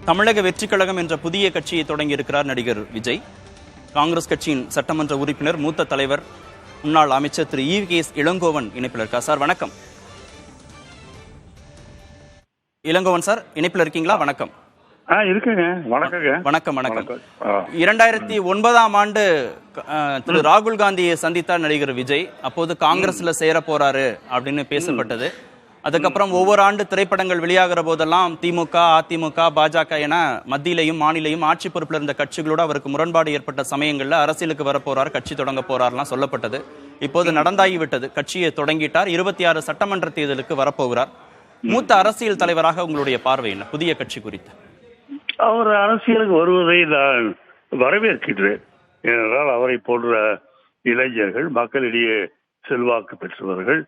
தமிழக வெற்றி கழகம் என்ற புதிய கட்சியை தொடங்கியிருக்கிறார் நடிகர் விஜய். காங்கிரஸ் கட்சியின் சட்டமன்ற உறுப்பினர், மூத்த தலைவர், முன்னாள் அமைச்சர் திரு EVKS இளங்கோவன் இணைப்பில் இருக்கார். சார் வணக்கம். இளங்கோவன் சார் இணைப்பில் இருக்கீங்களா? வணக்கம். இருக்குங்க. வணக்கங்க. வணக்கம். வணக்கம். 2009ஆம் ஆண்டு திரு ராகுல் காந்தியை சந்தித்தார் நடிகர் விஜய். அப்போது காங்கிரஸ்ல சேர போறாரு அப்படின்னு பேசப்பட்டது. அதுக்கப்புறம் ஒவ்வொரு ஆண்டு திரைப்படங்கள் வெளியாகிற போதெல்லாம் திமுக, அதிமுக, பாஜக என மத்தியிலையும் மாநிலையும் ஆட்சி பொறுப்பில் இருந்த கட்சிகளோடு அவருக்கு முரண்பாடு ஏற்பட்ட சமயங்கள்ல அரசியலுக்கு வரப்போறார், கட்சி தொடங்க போறார்லாம் சொல்லப்பட்டது. இப்போது நடந்தாகிவிட்டது. கட்சியை தொடங்கிட்டார். 26 சட்டமன்ற தேர்தலுக்கு வரப்போகிறார். மூத்த அரசியல் தலைவராக உங்களுடைய பார்வை என்ன புதிய கட்சி குறித்து? அவர் அரசியலுக்கு வருவதை நான் வரவேற்கின்றேன். ஏனென்றால் அவரை போன்ற இளைஞர்கள், மக்களிடையே செல்வாக்கு பெற்றவர்கள்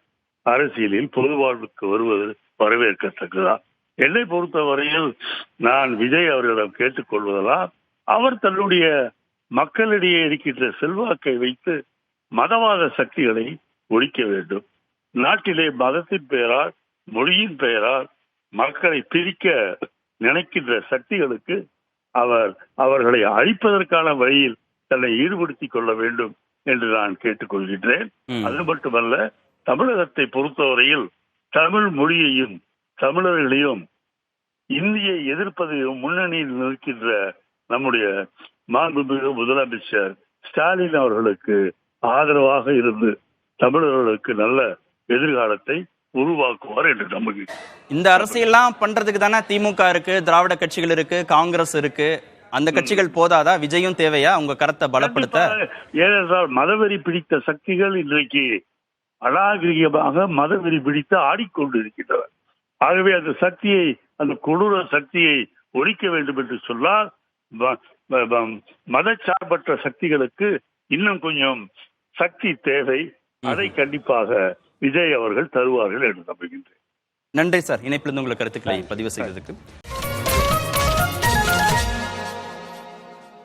அரசியலில் பொது வாழ்வுக்கு வருவது வரவேற்கத்தக்கதான். என்னை பொறுத்தவரையில் நான் விஜய் அவர்களிடம் கேட்டுக்கொள்வதெல்லாம், அவர் தன்னுடைய மக்களிடையே இருக்கின்ற செல்வாக்கை வைத்து மதவாத சக்திகளை ஒழிக்க வேண்டும். நாட்டிலே மதத்தின் பெயரால், மொழியின் பெயரால் மக்களை பிரிக்க நினைக்கின்ற சக்திகளுக்கு அவர்களை அழிப்பதற்கான வழியில் தன்னை ஈடுபடுத்திக் கொள்ள வேண்டும் என்று நான் கேட்டுக்கொள்கின்றேன். அது மட்டுமல்ல, தமிழகத்தை பொறுத்தவரையில் தமிழ் மொழியையும் தமிழர்களையும் இந்தியை எதிர்ப்பதையும் முன்னணியில் நிற்கின்ற நம்முடைய மாண்புமிகு முதலமைச்சர் ஸ்டாலின் அவர்களுக்கு ஆதரவாக இருந்து தமிழர்களுக்கு நல்ல எதிர்காலத்தை உருவாக்குவார் என்று நம்புகிறேன். இந்த அரசியல்லாம் பண்றதுக்கு தானே திமுக இருக்கு, திராவிட கட்சிகள் இருக்கு, காங்கிரஸ் இருக்கு. அந்த கட்சிகள் போதாதா? விஜயும் தேவையா உங்க கருத்தை பலப்படுத்த? ஏனென்றால் மதவெறி பிடித்த சக்திகள் இன்றைக்கு அநாகரிகமாக மதவெறி பிடித்து ஆடிக்கொண்டு இருக்கின்றனர். ஆகவே அந்த சக்தியை, அந்த கொடூர சக்தியை ஒழிக்க வேண்டும் என்று சொன்னால் மதச்சார்பற்ற சக்திகளுக்கு இன்னும் கொஞ்சம் சக்தி தேவை. அதை கண்டிப்பாக விஜய் அவர்கள் தருவார்கள் என்று நம்புகின்றேன். நன்றி சார், இணைப்பிலிருந்து உங்கள் கருத்துக்களை பதிவு செய்வதற்கு.